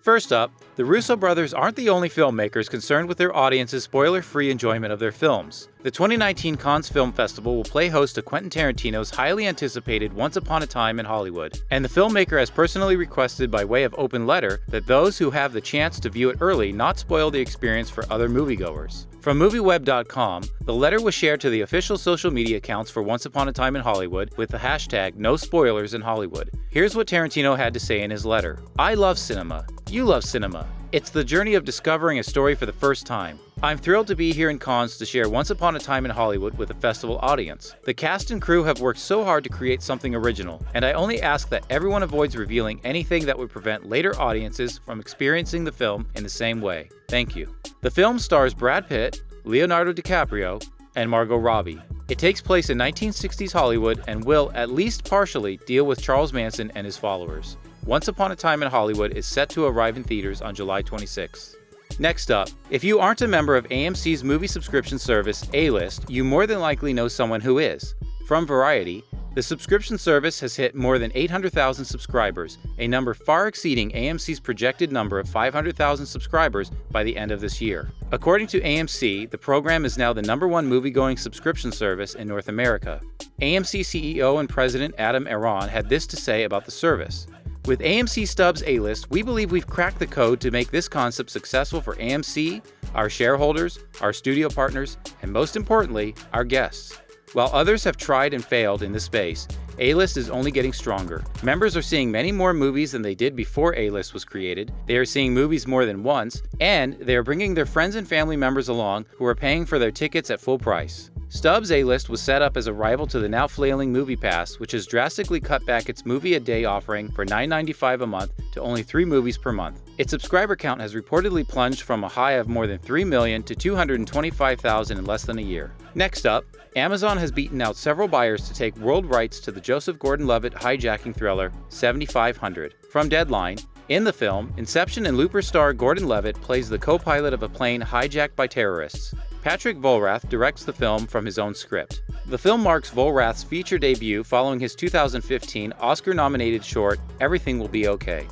First up, the Russo brothers aren't the only filmmakers concerned with their audience's spoiler-free enjoyment of their films. The 2019 Cannes Film Festival will play host to Quentin Tarantino's highly anticipated Once Upon a Time in Hollywood, and the filmmaker has personally requested by way of open letter that those who have the chance to view it early not spoil the experience for other moviegoers. From MovieWeb.com, the letter was shared to the official social media accounts for Once Upon a Time in Hollywood with the hashtag #NoSpoilersInHollywood. Here's what Tarantino had to say in his letter. I love cinema. You love cinema. It's the journey of discovering a story for the first time. I'm thrilled to be here in Cannes to share Once Upon a Time in Hollywood with a festival audience. The cast and crew have worked so hard to create something original, and I only ask that everyone avoids revealing anything that would prevent later audiences from experiencing the film in the same way. Thank you. The film stars Brad Pitt, Leonardo DiCaprio, and Margot Robbie. It takes place in 1960s Hollywood and will, at least partially, deal with Charles Manson and his followers. Once Upon a Time in Hollywood is set to arrive in theaters on July 26th. Next up, if you aren't a member of AMC's movie subscription service, A List, you more than likely know someone who is. From Variety, the subscription service has hit more than 800,000 subscribers, a number far exceeding AMC's projected number of 500,000 subscribers by the end of this year. According to AMC, the program is now the #1 movie-going subscription service in North America. AMC CEO and President Adam Aron had this to say about the service. With AMC Stubs A List, we believe we've cracked the code to make this concept successful for AMC, our shareholders, our studio partners, and most importantly, our guests. While others have tried and failed in this space, A-List is only getting stronger. Members are seeing many more movies than they did before A-List was created, they are seeing movies more than once, and they are bringing their friends and family members along who are paying for their tickets at full price. Stubs A-List was set up as a rival to the now flailing MoviePass, which has drastically cut back its movie-a-day offering for $9.95 a month to only 3 movies per month. Its subscriber count has reportedly plunged from a high of more than 3 million to 225,000 in less than a year. Next up, Amazon has beaten out several buyers to take world rights to the Joseph Gordon-Levitt hijacking thriller 7500. From Deadline, in the film, Inception and Looper star Gordon-Levitt plays the co-pilot of a plane hijacked by terrorists. Patrick Vollrath directs the film from his own script. The film marks Vollrath's feature debut following his 2015 Oscar-nominated short, Everything Will Be Okay.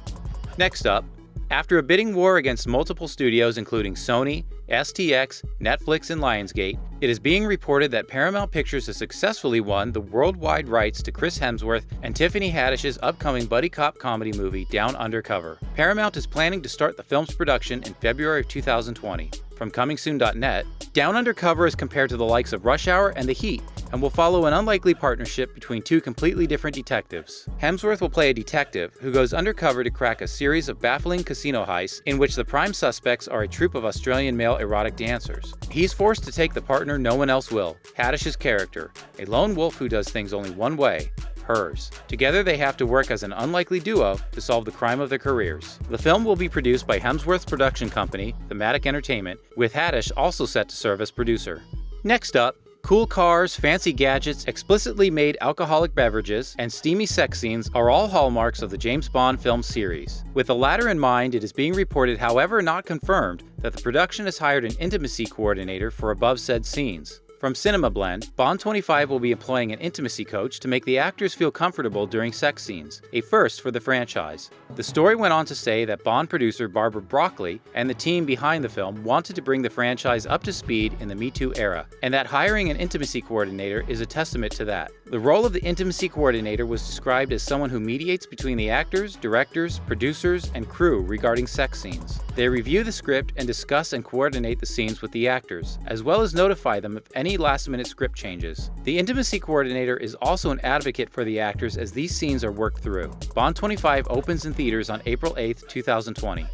Next up, after a bidding war against multiple studios including Sony, STX, Netflix, and Lionsgate, it is being reported that Paramount Pictures has successfully won the worldwide rights to Chris Hemsworth and Tiffany Haddish's upcoming buddy cop comedy movie Down Undercover. Paramount is planning to start the film's production in February of 2020. From ComingSoon.net, Down Undercover is compared to the likes of Rush Hour and The Heat, and will follow an unlikely partnership between 2 completely different detectives. Hemsworth will play a detective who goes undercover to crack a series of baffling casino heists in which the prime suspects are a troupe of Australian male erotic dancers. He's forced to take the partner no one else will, Haddish's character, a lone wolf who does things only one way, hers. Together they have to work as an unlikely duo to solve the crime of their careers. The film will be produced by Hemsworth's production company, Thematic Entertainment, with Haddish also set to serve as producer. Next up, cool cars, fancy gadgets, explicitly made alcoholic beverages, and steamy sex scenes are all hallmarks of the James Bond film series. With the latter in mind, it is being reported, however not confirmed, that the production has hired an intimacy coordinator for above said scenes. From Cinema Blend, Bond 25 will be employing an intimacy coach to make the actors feel comfortable during sex scenes, a first for the franchise. The story went on to say that Bond producer Barbara Broccoli and the team behind the film wanted to bring the franchise up to speed in the Me Too era, and that hiring an intimacy coordinator is a testament to that. The role of the intimacy coordinator was described as someone who mediates between the actors, directors, producers, and crew regarding sex scenes. They review the script and discuss and coordinate the scenes with the actors, as well as notify them of any last-minute script changes. The intimacy coordinator is also an advocate for the actors as these scenes are worked through. Bond 25 opens in theaters on April 8, 2020.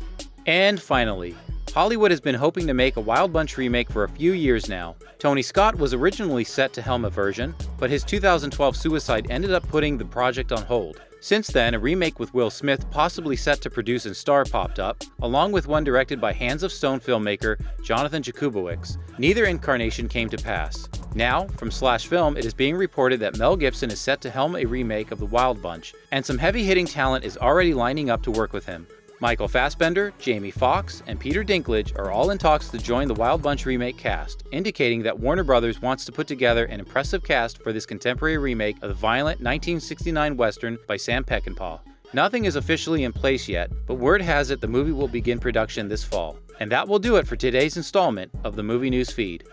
And finally, Hollywood has been hoping to make a Wild Bunch remake for a few years now. Tony Scott was originally set to helm a version, but his 2012 suicide ended up putting the project on hold. Since then, a remake with Will Smith possibly set to produce and star popped up, along with one directed by Hands of Stone filmmaker Jonathan Jakubowicz. Neither incarnation came to pass. Now, from Slash Film, it is being reported that Mel Gibson is set to helm a remake of The Wild Bunch, and some heavy-hitting talent is already lining up to work with him. Michael Fassbender, Jamie Foxx, and Peter Dinklage are all in talks to join the Wild Bunch remake cast, indicating that Warner Brothers wants to put together an impressive cast for this contemporary remake of the violent 1969 Western by Sam Peckinpah. Nothing is officially in place yet, but word has it the movie will begin production this fall. And that will do it for today's installment of the Movie News Feed.